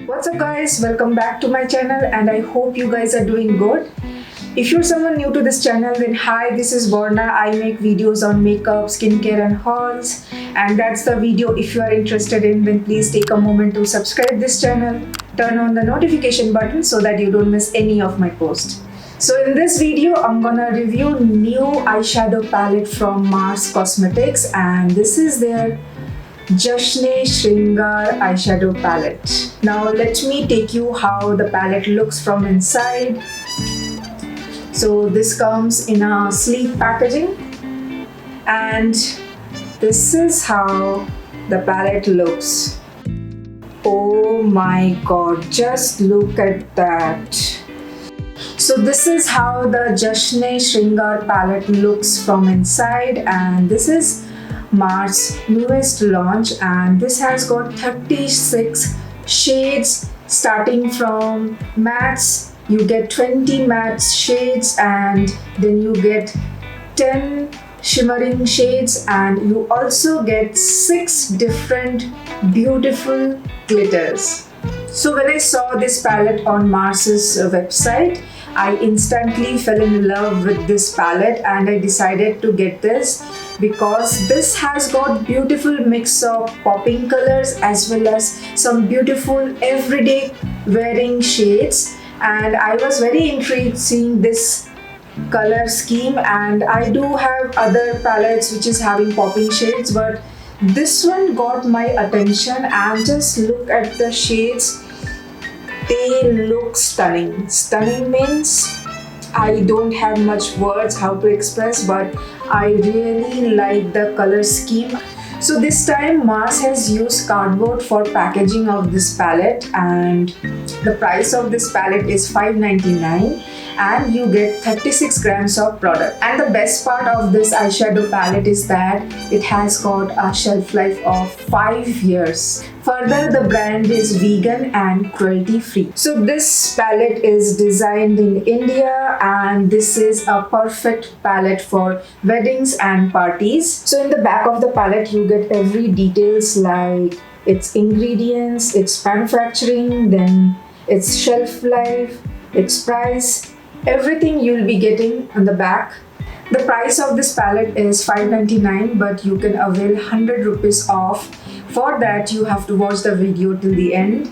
What's up guys, welcome back to my channel and I hope you guys are doing good. If you're someone new to this channel, then hi, this is Barnaa. I make videos on makeup, skincare and hauls, and that's the video. If you are interested in, then please take a moment to subscribe this channel, turn on the notification button so that you don't miss any of my posts. So in this video, I'm gonna review new eyeshadow palette from MARSCosmetics, and this is their Jashan-e-Shringaar eyeshadow palette. Now let me take you how the palette looks from inside. So this comes in a sleek packaging and this is how the palette looks. Oh my god, just look at that. So this is how the Jashan-e-Shringaar palette looks from inside, and this is Mars newest launch, and this has got 36 shades starting from mattes. You get 20 matte shades and then you get 10 shimmering shades, and you also get 6 different beautiful glitters. So when I saw this palette on Mars's website, I instantly fell in love with this palette and I decided to get this because this has got beautiful mix of popping colors as well as some beautiful everyday wearing shades, and I was very intrigued seeing this color scheme. And I do have other palettes which is having popping shades, but this one got my attention, and just look at the shades. They look stunning. Stunning means I don't have much words how to express, but I really like the color scheme. So this time Mars has used cardboard for packaging of this palette, and the price of this palette is $5.99 and you get 36 grams of product. And the best part of this eyeshadow palette is that it has got a shelf life of 5 years. Further, the brand is vegan and cruelty free. So this palette is designed in India, and this is a perfect palette for weddings and parties. So in the back of the palette you get every details like its ingredients, its manufacturing, then its shelf life, its price, everything you'll be getting on the back. The price of this palette is $5.99, but you can avail 100 rupees off. For that you have to watch the video till the end.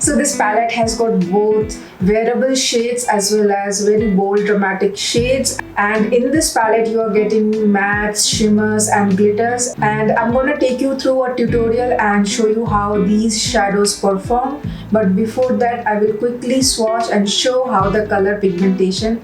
So this palette has got both wearable shades as well as very bold dramatic shades, and in this palette you are getting mattes, shimmers and glitters, and I'm going to take you through a tutorial and show you how these shadows perform. But before that I will quickly swatch and show how the color pigmentation.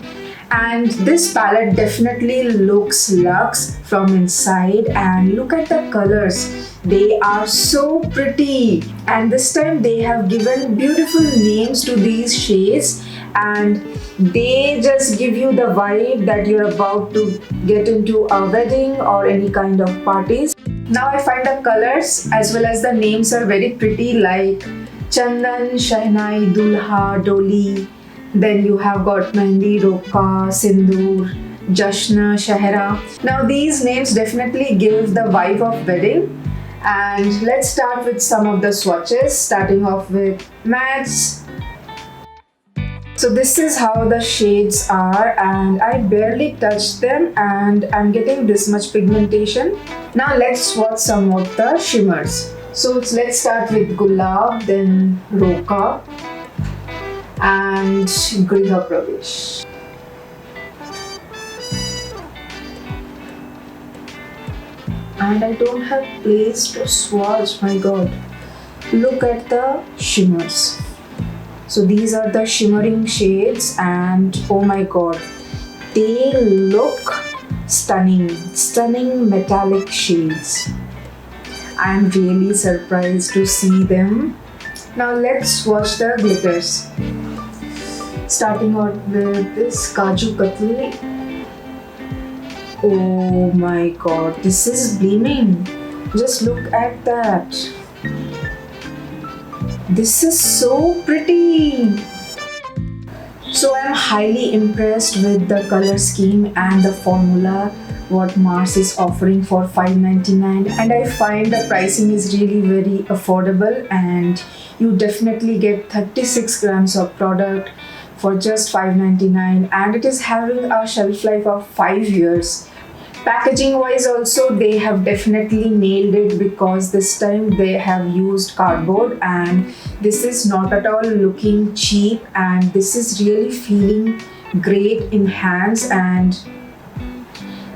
And this palette definitely looks luxe from inside, and look at the colors. They are so pretty, and this time they have given beautiful names to these shades, and they just give you the vibe that you're about to get into a wedding or any kind of parties. Now I find the colors as well as the names are very pretty, like Chandan, Shahnai, Dulha, Doli. Then you have got Mehndi, Roka, Sindoor, Jashna, Shahra. Now these names definitely give the vibe of wedding. And let's start with some of the swatches, starting off with mattes. So this is how the shades are, and I barely touched them and I'm getting this much pigmentation. Now let's swatch some of the shimmers. So let's start with Gulab, then Roka and Griha Pravesh. And I don't have place to swatch, my god. Look at the shimmers. So these are the shimmering shades, and oh my god, they look stunning. Stunning metallic shades. I'm really surprised to see them. Now let's swatch the glitters. Starting out with this Kaju Katli. Oh my god, this is gleaming. Just look at that. This is so pretty. So I'm highly impressed with the color scheme and the formula. what Mars is offering for $5.99, and I find the pricing is really very affordable, and you definitely get 36 grams of product for just $5.99, and it is having a shelf life of 5 years. Packaging wise also they have definitely nailed it, because this time they have used cardboard, and this is not at all looking cheap, and this is really feeling great in hands, and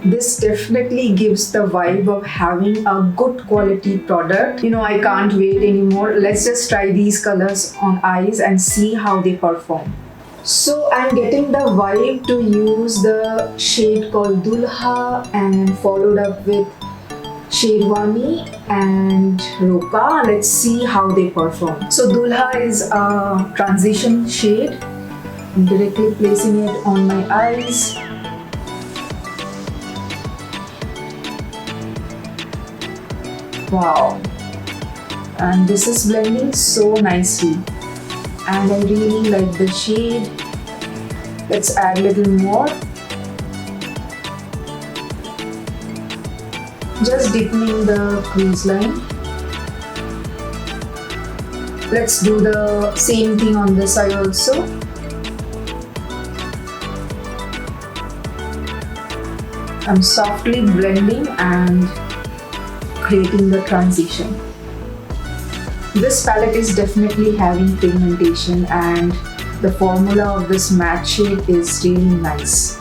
this definitely gives the vibe of having a good quality product. I can't wait anymore. Let's just try these colors on eyes and see how they perform. So I'm getting the vibe to use the shade called Dulha, and followed up with Sherwani and Roka. Let's see how they perform. So Dulha is a transition shade. I'm directly placing it on my eyes. Wow, and this is blending so nicely, and I really like the shade. Let's add a little more. Just deepening the crease line. Let's do the same thing on this side also. I'm softly blending and creating the transition. This palette is definitely having pigmentation, and the formula of this matte shade is really nice.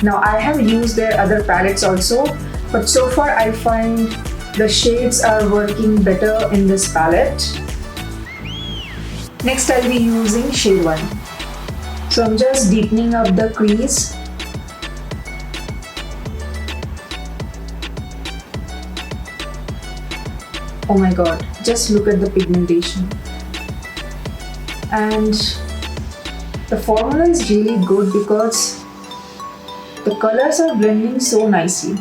Now I have used their other palettes also, but so far I find the shades are working better in this palette. Next I'll be using shade 1. So I'm just deepening up the crease. Oh my god, just look at the pigmentation. And the formula is really good because the colors are blending so nicely.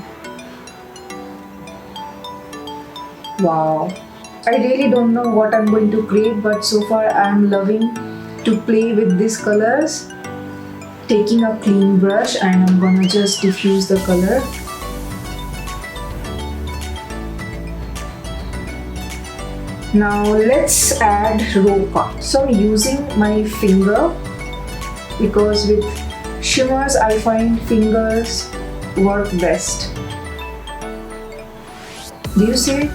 Wow, I really don't know what I'm going to create, but so far I'm loving to play with these colors. Taking a clean brush, and I'm gonna just diffuse the color. Now let's add Roka. So I'm using my finger, because with shimmers I find fingers work best. Do you see it?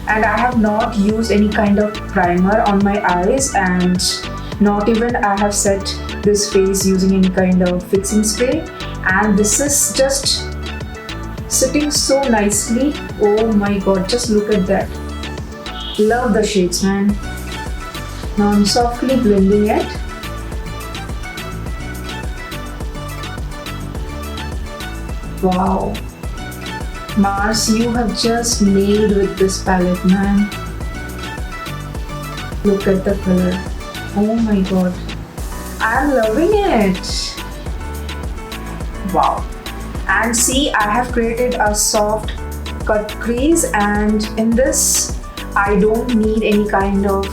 And I have not used any kind of primer on my eyes, and not even I have set this face using any kind of fixing spray, and this is just sitting so nicely. Oh my god, just look at that. Love the shades, man. Now I'm softly blending it. Wow, Mars, you have just nailed with this palette, man. Look at the color. Oh my god, I'm loving it. Wow. And see, I have created a soft cut crease, and in this I don't need any kind of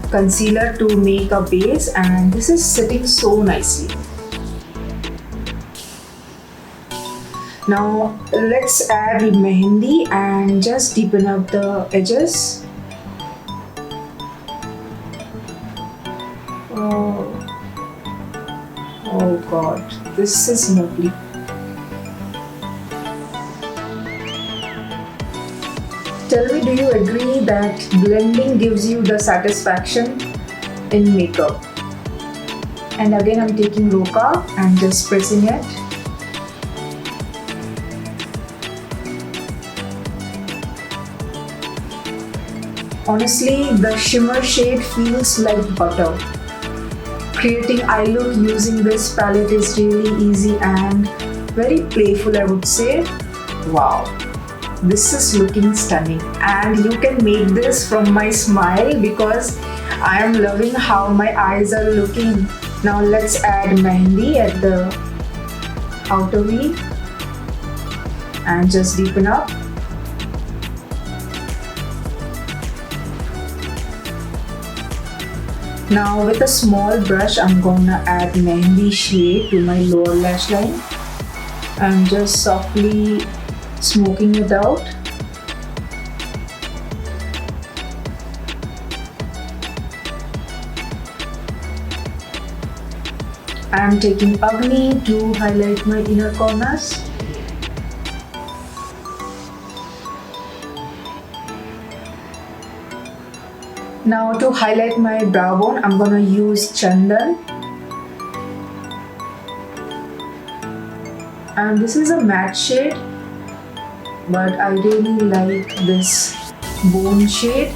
concealer to make a base, and this is sitting so nicely. Now let's add mehendi and just deepen up the edges. Oh god, this is lovely. Tell me, do you agree that blending gives you the satisfaction in makeup? And again I'm taking Roka and just pressing it. Honestly, the shimmer shade feels like butter. Creating eye look using this palette is really easy and very playful, I would say. Wow. This is looking stunning, and you can make this from my smile because I am loving how my eyes are looking. Now let's add mehendi at the outer V and just deepen up. Now with a small brush I'm gonna add mehendi shade to my lower lash line. I'm just softly smoking it out. I'm taking Agni to highlight my inner corners. Now to highlight my brow bone, I'm gonna use Chandan. And this is a matte shade, but I really like this bone shade.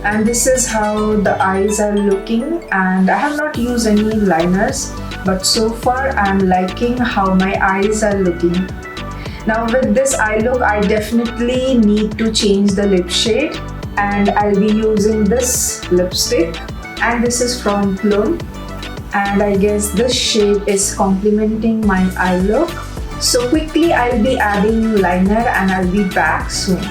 And this is how the eyes are looking, and I have not used any liners, but so far I'm liking how my eyes are looking. Now with this eye look, I definitely need to change the lip shade, and I'll be using this lipstick, and this is from Plum, and I guess this shade is complementing my eye look. So quickly I'll be adding liner and I'll be back soon.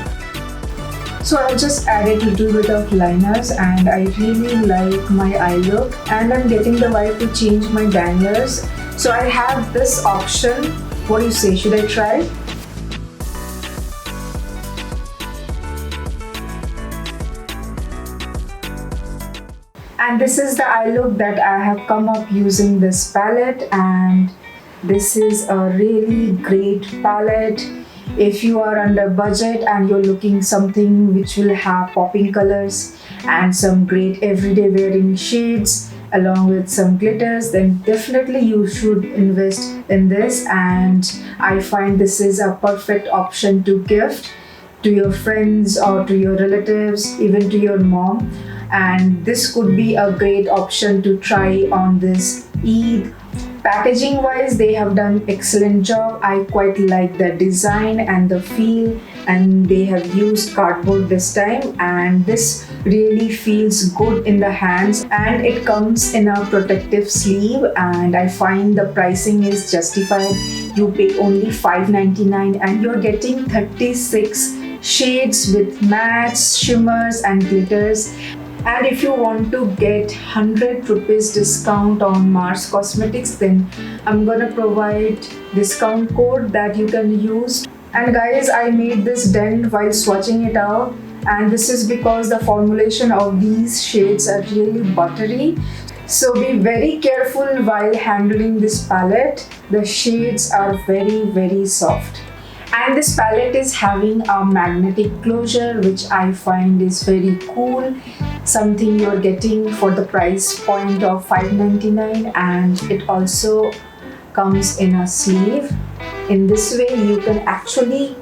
So I just added a little bit of liners and I really like my eye look, and I'm getting the vibe to change my danglers. So I have this option. What do you say? Should I try? And this is the eye look that I have come up using this palette, and this is a really great palette. If you are under budget and you're looking something which will have popping colors and some great everyday wearing shades along with some glitters, then definitely you should invest in this. And I find this is a perfect option to gift to your friends or to your relatives, even to your mom. And this could be a great option to try on this Eid. Packaging wise, they have done excellent job. I quite like the design and the feel, and they have used cardboard this time, and this really feels good in the hands, and it comes in a protective sleeve, and I find the pricing is justified. You pay only $5.99 and you're getting 36 shades with mattes, shimmers and glitters. And if you want to get 100 rupees discount on MARSCosmetics, then I'm gonna provide discount code that you can use. And guys, I made this dent while swatching it out, and this is because the formulation of these shades are really buttery. So be very careful while handling this palette. The shades are very soft. And this palette is having a magnetic closure, which I find is very cool. Something you're getting for the price point of $5.99, and it also comes in a sleeve. In this way, you can actually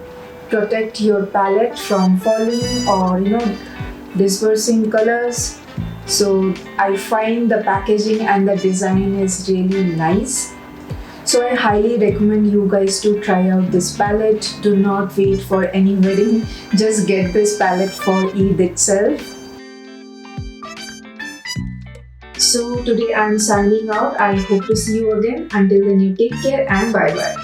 protect your palette from falling or dispersing colors. So I find the packaging and the design is really nice. So I highly recommend you guys to try out this palette. Do not wait for any wedding. Just get this palette for Eid itself. So today I'm signing out. I hope to see you again. Until then, you take care and bye bye.